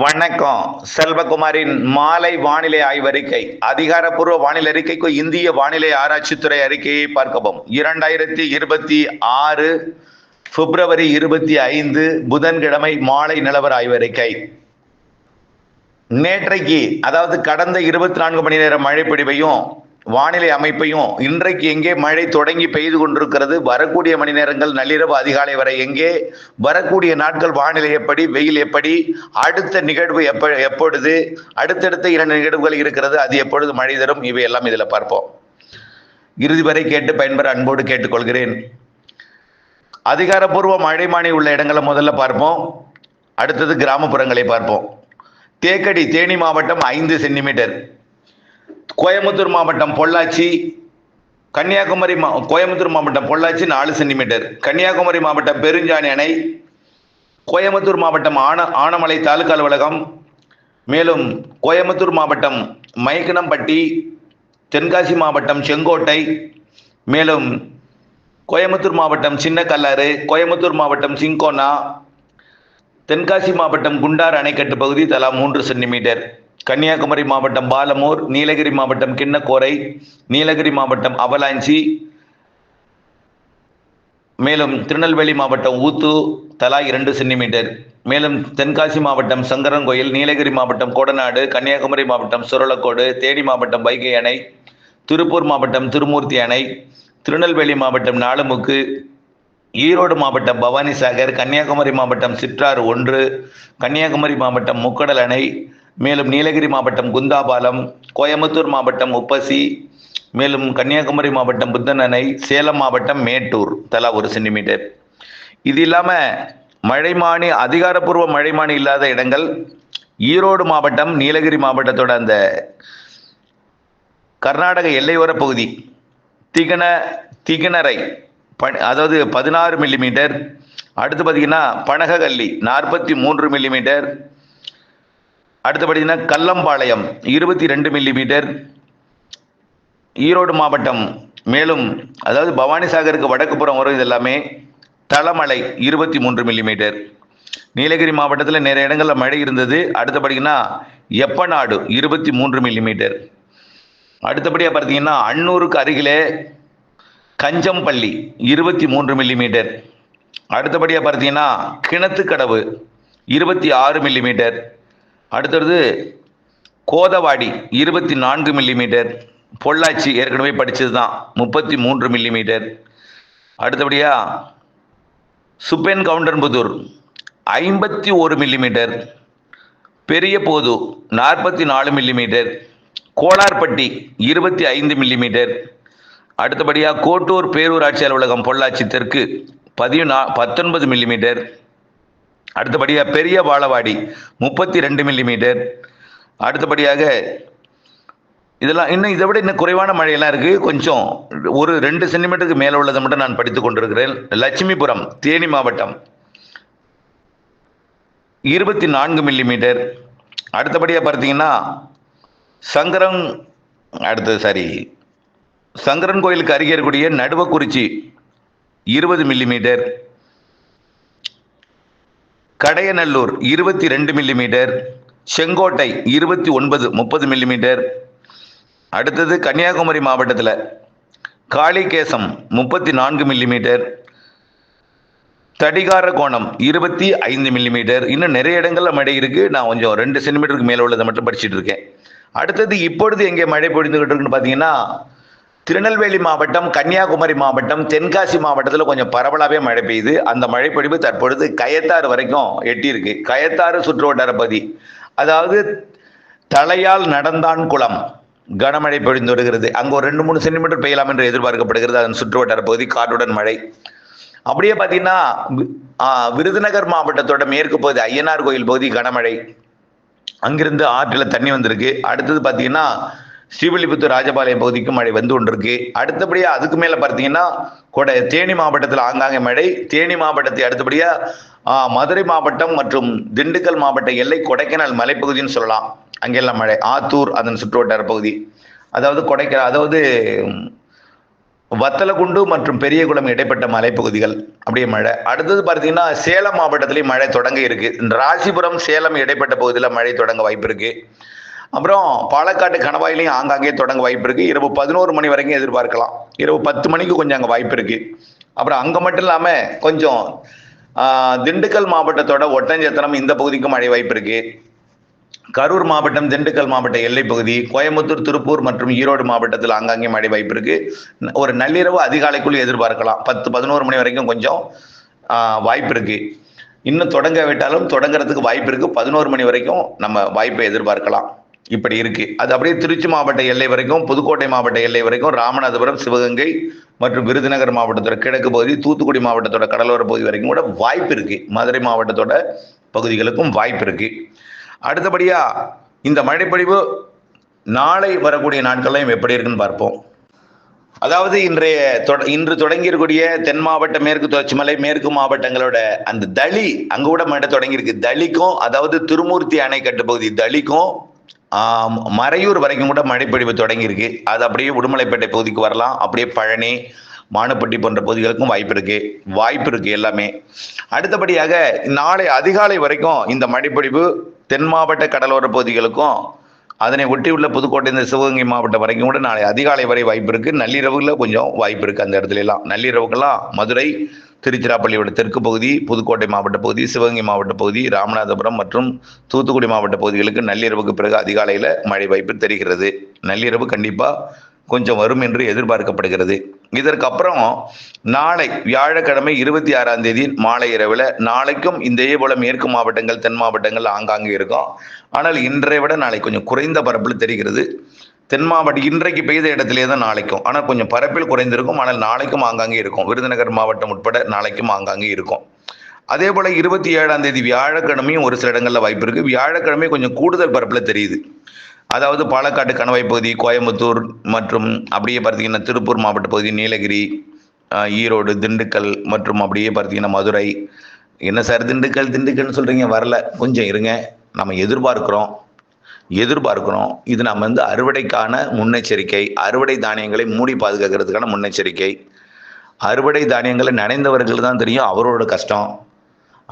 வணக்கம். செல்வகுமாரின் மாலை வானிலை ஆய்வறிக்கை. அதிகாரப்பூர்வ வானிலை அறிக்கைக்கு இந்திய வானிலை ஆராய்ச்சித்துறை அறிக்கையை பார்க்கவும். 2026 பிப்ரவரி 25 புதன்கிழமை மாலை நிலவர ஆய்வறிக்கை. நேற்றைக்கு, அதாவது கடந்த 24 மணி நேர மழை பொழிவையும் வானிலை அமைப்பையும், இன்றைக்கு எங்கே மழை தொடங்கி பெய்து கொண்டிருக்கிறது, வரக்கூடிய மணி நேரங்கள் நள்ளிரவு அதிகாலை வரை எங்கே, வரக்கூடிய நாட்கள் வானிலை எப்படி, வெயில் எப்படி, அடுத்த நிகழ்வு எப்பொழுது, அடுத்தடுத்த 2 நிகழ்வுகள் இருக்கிறது, அது எப்பொழுது மழை தரும், இவை எல்லாம் இதில் பார்ப்போம். இறுதி வரை கேட்டு பயன்பெற அன்போடு கேட்டுக்கொள்கிறேன். அதிகாரப்பூர்வ மழைமானி உள்ள இடங்களை முதல்ல பார்ப்போம். அடுத்தது கிராமப்புறங்களை பார்ப்போம். தேக்கடி தேனி மாவட்டம் 5 சென்டிமீட்டர், கோயம்புத்தூர் மாவட்டம் பொள்ளாச்சி, கோயம்புத்தூர் மாவட்டம் பொள்ளாச்சி 4 சென்டிமீட்டர், கன்னியாகுமரி மாவட்டம் பெருஞ்சாணி அணை, கோயம்புத்தூர் மாவட்டம் ஆனமலை தாலுகா அலுவலகம், மேலும் கோயம்புத்தூர் மாவட்டம் மைக்கனம்பட்டி, தென்காசி மாவட்டம் செங்கோட்டை, மேலும் கோயம்புத்தூர் மாவட்டம் சின்ன கல்லாறு, கோயம்புத்தூர் மாவட்டம் சிங்கோனா, தென்காசி மாவட்டம் குண்டார் அணைக்கட்டு பகுதி தலா 3 சென்டிமீட்டர், கன்னியாகுமரி மாவட்டம் பாலமூர், நீலகிரி மாவட்டம் கிண்ணக்கோரை, நீலகிரி மாவட்டம் அவலாஞ்சி, மேலும் திருநெல்வேலி மாவட்டம் ஊத்து தலா 2 சென்டிமீட்டர், மேலும் தென்காசி மாவட்டம் சங்கரன்கோயில், நீலகிரி மாவட்டம் கோடநாடு, கன்னியாகுமரி மாவட்டம் சுரலக்கோடு, தேனி மாவட்டம் வைகை அணை, திருப்பூர் மாவட்டம் திருமூர்த்தி அணை, திருநெல்வேலி மாவட்டம் நாலுமுக்கு, ஈரோடு மாவட்டம் பவானிசாகர், கன்னியாகுமரி மாவட்டம் சிற்றாறு 1, கன்னியாகுமரி மாவட்டம் முக்கடல் அணை, மேலும் நீலகிரி மாவட்டம் குந்தாபாலம், கோயம்புத்தூர் மாவட்டம் உப்பசி, மேலும் கன்னியாகுமரி மாவட்டம் புத்தன் அணை, சேலம் மாவட்டம் மேட்டூர் தலா 1 சென்டிமீட்டர். இது இல்லாமல் மழைமானி, அதிகாரப்பூர்வ மழைமானி இல்லாத இடங்கள் ஈரோடு மாவட்டம், நீலகிரி மாவட்டத்தோட அந்த கர்நாடக எல்லையோர பகுதி திகனரை, அதாவது 16 மில்லிமீட்டர். அடுத்து பார்த்தீங்கன்னா பனகல்லி 43 மில்லிமீட்டர். அடுத்து பார்த்தீங்கன்னா கல்லம்பாளையம் 22 மில்லிமீட்டர். ஈரோடு மாவட்டம், மேலும் அதாவது பவானிசாகருக்கு வடக்கு புறம் வரும் இது எல்லாமே தலமலை 23 மில்லிமீட்டர். நீலகிரி மாவட்டத்தில் நிறைய இடங்களில் மழை இருந்தது. அடுத்து பார்த்தீங்கன்னா எப்பநாடு 23 மில்லிமீட்டர். அடுத்தபடியாக பார்த்தீங்கன்னா அன்னூருக்கு அருகிலே கஞ்சம்பள்ளி 23 மில்லிமீட்டர். அடுத்தபடியாக பார்த்தீங்கன்னா கிணத்துக்கடவு 26 மில்லிமீட்டர். அடுத்தது கோதவாடி 24 மில்லிமீட்டர். பொள்ளாச்சி ஏற்கனவே படித்தது தான் 33 மில்லிமீட்டர். அடுத்தபடியாக சுப்பேன் கவுண்டன்புதூர் 51 மில்லிமீட்டர். பெரிய போது 44 மில்லிமீட்டர். கோலார்பட்டி 25 மில்லிமீட்டர். அடுத்தபடியாக கோட்டூர் பேரூராட்சி அலுவலகம் பொள்ளாச்சி தெற்கு 19 மில்லிமீட்டர். அடுத்தபடியாக பெரிய பாலவாடி 32 மில்லிமீட்டர். அடுத்தபடியாக இதெல்லாம் இதை விட இன்னும் குறைவான மழையெல்லாம் இருக்குது. கொஞ்சம் ஒரு 2 சென்டிமீட்டருக்கு மேலே உள்ளதை மட்டும் நான் படித்து கொண்டிருக்கிறேன். லட்சுமிபுரம் தேனி மாவட்டம் 24 மில்லிமீட்டர். அடுத்தபடியாக பார்த்தீங்கன்னா சங்கரன் கோயிலுக்கு அருகே இருக்கக்கூடிய Naduvakurichi 20 millimetre. Kadayanallur 22 millimetre. Sengottai 29 30 millimetre. அடுத்தது கன்னியாகுமரி மாவட்டத்தில் காளிகேசம் 34 மில்லிமீட்டர். தடிகாரகோணம் 25 மில்லிமீட்டர். இன்னும் நிறைய இடங்களில் மழை இருக்குது. நான் கொஞ்சம் 2 சென்டிமீட்டருக்கு மேலே உள்ளதை மட்டும் படிச்சுட்டு இருக்கேன். அடுத்தது இப்பொழுது எங்கே மழை பொழிந்துகிட்டு இருக்குன்னு பார்த்தீங்கன்னா திருநெல்வேலி மாவட்டம், கன்னியாகுமரி மாவட்டம், தென்காசி மாவட்டத்தில் கொஞ்சம் பரவலாகவே மழை பெய்யுது. அந்த மழை பொழிவு தற்பொழுது கயத்தாறு வரைக்கும் எட்டியிருக்கு. கயத்தாறு சுற்று வட்டார பகுதி, அதாவது தலையால் நடந்தான் குளம் கனமழை பொழிந்து வருகிறது. அங்கே ஒரு 2-3 சென்டிமீட்டர் பெய்யலாம் என்று எதிர்பார்க்கப்படுகிறது. அதன் சுற்று வட்டார பகுதி காற்றுடன் மழை. அப்படியே பார்த்தீங்கன்னா விருதுநகர் மாவட்டத்தோட மேற்கு பகுதி ஐயனார் கோயில் பகுதி கனமழை. அங்கிருந்து ஆற்றில் தண்ணி வந்திருக்கு. அடுத்தது பார்த்தீங்கன்னா ஸ்ரீவில்லிபுத்தூர் ராஜபாளையம் பகுதிக்கு மழை வந்து கொண்டிருக்கு. அடுத்தபடியாக அதுக்கு மேலே பார்த்தீங்கன்னா தேனி மாவட்டத்தில் ஆங்காங்கே மழை. தேனி மாவட்டத்தை அடுத்தபடியாக மதுரை மாவட்டம் மற்றும் திண்டுக்கல் மாவட்ட எல்லை கொடைக்கானல் மலைப்பகுதின்னு சொல்லலாம். அங்கெல்லாம் மழை. ஆத்தூர் அதன் சுற்றுவட்டார பகுதி, அதாவது வத்தலக்குண்டு மற்றும் பெரியகுளம் இடைப்பட்ட மலைப்பகுதிகள் அப்படியே மழை. அடுத்தது பார்த்தீங்கன்னா சேலம் மாவட்டத்திலேயும் மழை தொடங்க இருக்கு. ராசிபுரம் சேலம் இடைப்பட்ட பகுதியில் மழை தொடங்க வாய்ப்பு இருக்கு. அப்புறம் பாலக்காட்டு கணவாயிலையும் ஆங்காங்கே தொடங்க வாய்ப்பு இருக்கு. இரவு 11 மணி வரைக்கும் எதிர்பார்க்கலாம். இரவு 10 மணிக்கு கொஞ்சம் அங்கே வாய்ப்பு இருக்கு. அப்புறம் அங்கே மட்டும் இல்லாமல் கொஞ்சம் திண்டுக்கல் மாவட்டத்தோட ஒட்டஞ்சத்திரம் இந்த பகுதிக்கும் மழை வாய்ப்பு இருக்கு. கரூர் மாவட்டம், திண்டுக்கல் மாவட்ட எல்லை பகுதி, கோயம்புத்தூர், திருப்பூர் மற்றும் ஈரோடு மாவட்டத்தில் ஆங்காங்கே மழை வாய்ப்பு இருக்கு. ஒரு நள்ளிரவு அதிகாலைக்குள் எதிர்பார்க்கலாம். 10-11 மணி வரைக்கும் கொஞ்சம் வாய்ப்பு இருக்கு. இன்னும் தொடங்க விட்டாலும் தொடங்குறதுக்கு வாய்ப்பு இருக்கு. 11 மணி வரைக்கும் நம்ம வாய்ப்பை எதிர்பார்க்கலாம். இப்படி இருக்கு. அது அப்படியே திருச்சி மாவட்ட எல்லை வரைக்கும், புதுக்கோட்டை மாவட்ட எல்லை வரைக்கும், ராமநாதபுரம், சிவகங்கை மற்றும் விருதுநகர் மாவட்டத்தோட கிழக்கு பகுதி, தூத்துக்குடி மாவட்டத்தோட கடலோர பகுதி வரைக்கும் கூட வாய்ப்பு இருக்கு. மதுரை மாவட்டத்தோட பகுதிகளுக்கும் வாய்ப்பு இருக்கு. அடுத்தபடியா இந்த மழைப்பொழிவு நாளை வரக்கூடிய நாட்கள்லாம் எப்படி இருக்குன்னு பார்ப்போம். அதாவது இன்று தொடங்கி இருக்கக்கூடிய தென் மாவட்ட, மேற்கு தொடர்ச்சி மலை, மேற்கு மாவட்டங்களோட அந்த தளி அங்க கூட மழை தொடங்கி இருக்கு. தளிக்கும், அதாவது திருமூர்த்தி அணைக்கட்டு பகுதி தளிக்கும் மறையூர் வரைக்கும் கூட மழைப்பொழிவு தொடங்கி இருக்கு. அது அப்படியே உடுமலைப்பேட்டை பகுதிக்கு வரலாம். அப்படியே பழனி, மானுப்பட்டி போன்ற பகுதிகளுக்கும் வாய்ப்பு இருக்கு எல்லாமே. அடுத்தபடியாக நாளை அதிகாலை வரைக்கும் இந்த மழைப்பொழிவு தென் மாவட்ட கடலோர பகுதிகளுக்கும் அதனை ஒட்டியுள்ள புதுக்கோட்டை, இந்த சிவகங்கை மாவட்டம் வரைக்கும் கூட நாளை அதிகாலை வரை வாய்ப்பு இருக்கு. நள்ளிரவுல கொஞ்சம் வாய்ப்பு இருக்கு. அந்த இடத்துல எல்லாம் நள்ளிரவுக்கெல்லாம் மதுரை, திருச்சிராப்பள்ளியோட தெற்கு பகுதி, புதுக்கோட்டை மாவட்ட பகுதி, சிவகங்கை மாவட்ட பகுதி, ராமநாதபுரம் மற்றும் தூத்துக்குடி மாவட்ட பகுதிகளுக்கு நள்ளிரவுக்கு பிறகு அதிகாலையில் மழை வாய்ப்பு தெரிகிறது. நள்ளிரவு கண்டிப்பா கொஞ்சம் வரும் என்று எதிர்பார்க்கப்படுகிறது. இதற்கப்புறம் நாளை வியாழக்கிழமை 26ஆம் தேதி மாலை இரவில் நாளைக்கும் இதே போல மேற்கு மாவட்டங்கள், தென் மாவட்டங்கள் ஆங்காங்கே இருக்கும். ஆனால் இன்றைய விட நாளை கொஞ்சம் குறைந்த பரப்பில் தெரிகிறது. தென் மாவட்டம் இன்றைக்கு பெய்த இடத்திலே தான் நாளைக்கும், ஆனால் கொஞ்சம் பரப்பில் குறைந்திருக்கும். ஆனால் நாளைக்கும் ஆங்காங்கே இருக்கும். விருதுநகர் மாவட்டம் உட்பட நாளைக்கும் ஆங்காங்கே இருக்கும். அதே போல 27ஆம் தேதி வியாழக்கிழமையும் ஒரு சில இடங்கள்ல வாய்ப்பு இருக்கு. வியாழக்கிழமை கொஞ்சம் கூடுதல் பரப்பில் தெரியுது. அதாவது பாலக்காட்டு கணவாய் பகுதி, கோயம்புத்தூர் மற்றும் அப்படியே பார்த்தீங்கன்னா திருப்பூர் மாவட்ட பகுதி, நீலகிரி, ஈரோடு, திண்டுக்கல் மற்றும் அப்படியே பார்த்தீங்கன்னா மதுரை. என்ன சார் திண்டுக்கல்னு சொல்றீங்க? வரல, கொஞ்சம் இருங்க, நம்ம எதிர்பார்க்கிறோம். இது நம்ம அறுவடைக்கான முன்னெச்சரிக்கை. அறுவடை தானியங்களை மூடி பாதுகாக்கிறதுக்கான முன்னெச்சரிக்கை. அறுவடை தானியங்களை நனைந்தவர்கள் தான் தெரியும் அவரோட கஷ்டம்.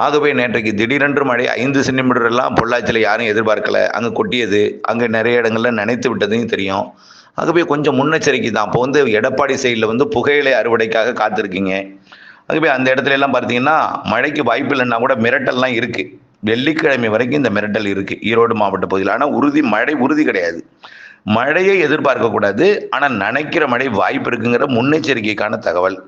ஆகவே நேற்றைக்கு திடீரென்று மழை 5 சென்டிமீட்டர் எல்லாம் பொள்ளாச்சியில் யாரும் எதிர்பார்க்கல. அங்கே கொட்டியது, அங்கே நிறைய இடங்கள்ல நனைத்து விட்டதையும் தெரியும். ஆகவே கொஞ்சம் முன்னெச்சரிக்கை தான். இப்போ எடப்பாடி சைடில் புகையிலை அறுவடைக்காக காத்திருக்கீங்க. ஆகவே அந்த இடத்துல எல்லாம் பார்த்தீங்கன்னா மழைக்கு வாய்ப்பு இல்லைன்னா கூட மிரட்டல்லாம் இருக்கு. வெள்ளிக்கிழமை வரைக்கும் இந்த மிரட்டல் இருக்கு ஈரோடு மாவட்ட பகுதியில். ஆனால் மழை உறுதி கிடையாது. மழையை எதிர்பார்க்க கூடாது, ஆனால் நனைக்கிற மழை வாய்ப்பு இருக்குங்கிற முன்னெச்சரிக்கைக்கான தகவல்.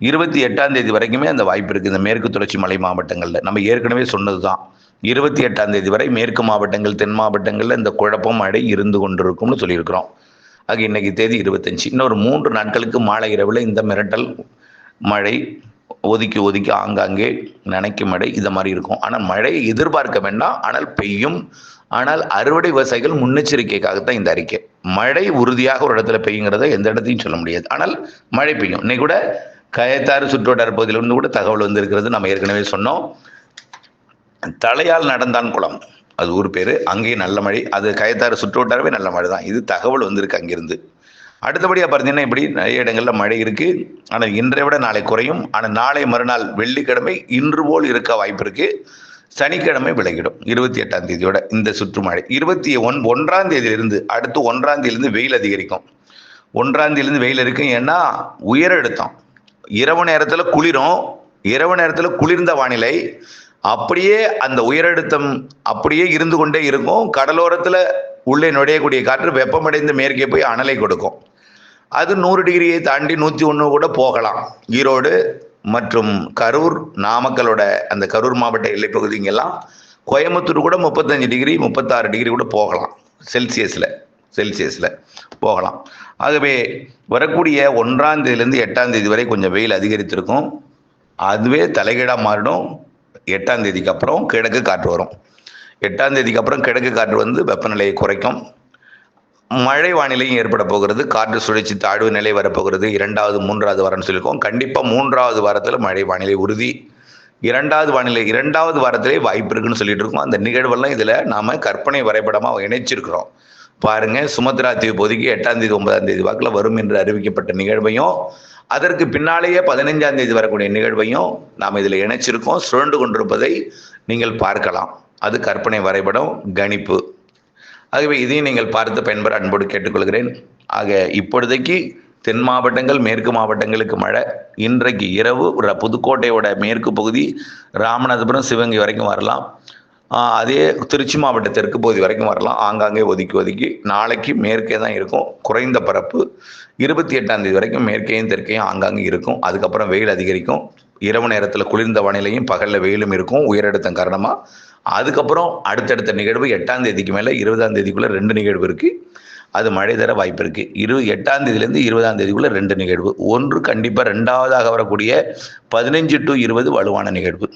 28ஆம் தேதி வரைக்குமே அந்த வாய்ப்பு இருக்கு. இந்த மேற்கு தொடர்ச்சி மலை மாவட்டங்கள்ல நம்ம ஏற்கனவே சொன்னதுதான். 28ஆம் தேதி வரை மேற்கு மாவட்டங்கள், தென் மாவட்டங்கள்ல இந்த குழப்பம் மழை இருந்து கொண்டிருக்கும்னு சொல்லியிருக்கிறோம். ஆக இன்னைக்கு தேதி 25. இன்னொரு 3 நாட்களுக்கு மாலை இரவுல இந்த மிரட்டல் மழை ஒதுக்கி ஆங்காங்கே நனைக்கும் மழை இதை மாதிரி இருக்கும். ஆனால் மழையை எதிர்பார்க்க வேண்டாம், ஆனால் பெய்யும். ஆனால் அறுவடை விவசாயிகள் முன்னெச்சரிக்கைக்காகத்தான் இந்த அறிக்கை. மழை உறுதியாக ஒரு இடத்துல பெய்யுங்கிறத எந்த இடத்தையும் சொல்ல முடியாது, ஆனால் மழை பெய்யும். இன்னைக்கு கூட கயத்தாறு சுற்றுவட்டார பகுதியிலிருந்து கூட தகவல் வந்திருக்கிறது. நம்ம ஏற்கனவே சொன்னோம். தலையால் நடந்தான் குளம், அது ஊர் பேரு. அங்கேயும் நல்ல மழை. அது கயத்தாறு சுற்றுவட்டாரவே நல்ல மழை தான். இது தகவல் வந்திருக்கு அங்கிருந்து. அடுத்தபடியாக பார்த்தீங்கன்னா இப்படி நிறைய இடங்கள்ல மழை இருக்கு. ஆனால் இன்றை விட நாளை குறையும். ஆனால் நாளை மறுநாள் வெள்ளிக்கிழமை இன்று போல் இருக்க வாய்ப்பு இருக்கு. சனிக்கிழமை விலகிடும். 28ஆம் தேதியோட இந்த சுற்றுமழை 21ஆம் தேதியிலிருந்து அடுத்து 1ஆம் தேதியிலிருந்து வெயில் அதிகரிக்கும். 1ஆம் தேதியிலிருந்து வெயில் இருக்கும். ஏன்னா உயரழுத்தம் இரவு நேரத்தில் குளிரும். இரவு நேரத்தில் குளிர்ந்த வானிலை அப்படியே அந்த உயரழுத்தம் அப்படியே இருந்து கொண்டே இருக்கும். கடலோரத்தில் உள்ளே நுழையக்கூடிய காற்று வெப்பமடைந்து மேற்கே போய் அனலை கொடுக்கும். அது 100 டிகிரியை தாண்டி 101 கூட போகலாம். ஈரோடு மற்றும் கரூர், நாமக்கலோட அந்த கரூர் மாவட்ட எல்லை பகுதிங்கெல்லாம், கோயம்புத்தூர் கூட 35 டிகிரி 36 டிகிரி கூட போகலாம். செல்சியஸில் போகலாம். ஆகவே வரக்கூடிய 1ஆம் தேதியிலிருந்து 8ஆம் தேதி வரை கொஞ்சம் வெயில் அதிகரித்திருக்கும். அதுவே தலைகீழாக மாறிடும். 8ஆம் தேதிக்கு அப்புறம் கிழக்கு காற்று வரும். 8ஆம் தேதிக்கு அப்புறம் கிழக்கு காற்று வெப்பநிலையை குறைக்கும். மழை வானிலையும் ஏற்பட போகிறது. காற்று சுழற்சி தாழ்வு நிலை வரப்போகிறது. 2வது 3வது வாரம்னு சொல்லியிருக்கோம். கண்டிப்பாக 3வது வாரத்தில் மழை வானிலை உறுதி. 2வது வாரத்திலே வாய்ப்பு இருக்குன்னு சொல்லிட்டு இருக்கோம். அந்த நிகழ்வெல்லாம் இதில் நாம் கற்பனை வரைபடமாக இணைச்சிருக்கிறோம். பாருங்க, சுமத்ரா தீவு பகுதிக்கு 8ஆம் தேதி 9ஆம் தேதி வாக்கில் வரும் என்று அறிவிக்கப்பட்ட நிகழ்வையும் அதற்கு பின்னாலேயே 15ஆம் தேதி வரக்கூடிய நிகழ்வையும் நாம் இதில் இணைச்சிருக்கோம். சுழண்டு கொண்டிருப்பதை நீங்கள் பார்க்கலாம். அது கற்பனை வரைபடம், கணிப்பு. ஆகவே இதையும் நீங்கள் பார்த்து பயன்பெற அன்போடு கேட்டுக்கொள்கிறேன். ஆக இப்பொழுதைக்கு தென் மாவட்டங்கள், மேற்கு மாவட்டங்களுக்கு மழை. இன்றைக்கு இரவு புதுக்கோட்டையோட மேற்கு பகுதி ராமநாதபுரம், சிவகங்கை வரைக்கும் வரலாம். அதே திருச்சி மாவட்ட தெற்கு பகுதி வரைக்கும் வரலாம். ஆங்காங்கே ஒதுக்கி ஒதுக்கி நாளைக்கு மேற்கே தான் இருக்கும். குறைந்த பரப்பு 28ஆம் தேதி வரைக்கும் மேற்கையும் தெற்கையும் ஆங்காங்கே இருக்கும். அதுக்கப்புறம் வெயில் அதிகரிக்கும். இரவு நேரத்தில் குளிர்ந்த வானிலையும் பகலில் வெயிலும் இருக்கும் உயரழுத்தம் காரணமாக. அதுக்கப்புறம் அடுத்தடுத்த நிகழ்வு 8ஆம் தேதிக்கு மேலே 20ஆம் தேதிக்குள்ளே 2 நிகழ்வு இருக்குது. அது மழை தர வாய்ப்பு இருக்குது. 8ஆம் தேதியிலேருந்து 20ஆம் தேதிக்குள்ளே 2 நிகழ்வு. ஒன்று கண்டிப்பாக 2ஆவதாக வரக்கூடிய 15 to 20 வலுவான நிகழ்வு.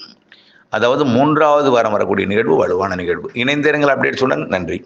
அதாவது 3ஆவது வாரம் வரக்கூடிய நிகழ்வு வலுவான நிகழ்வு. இணைந்திருங்கள் அப்டேட் சொன்ன. நன்றி.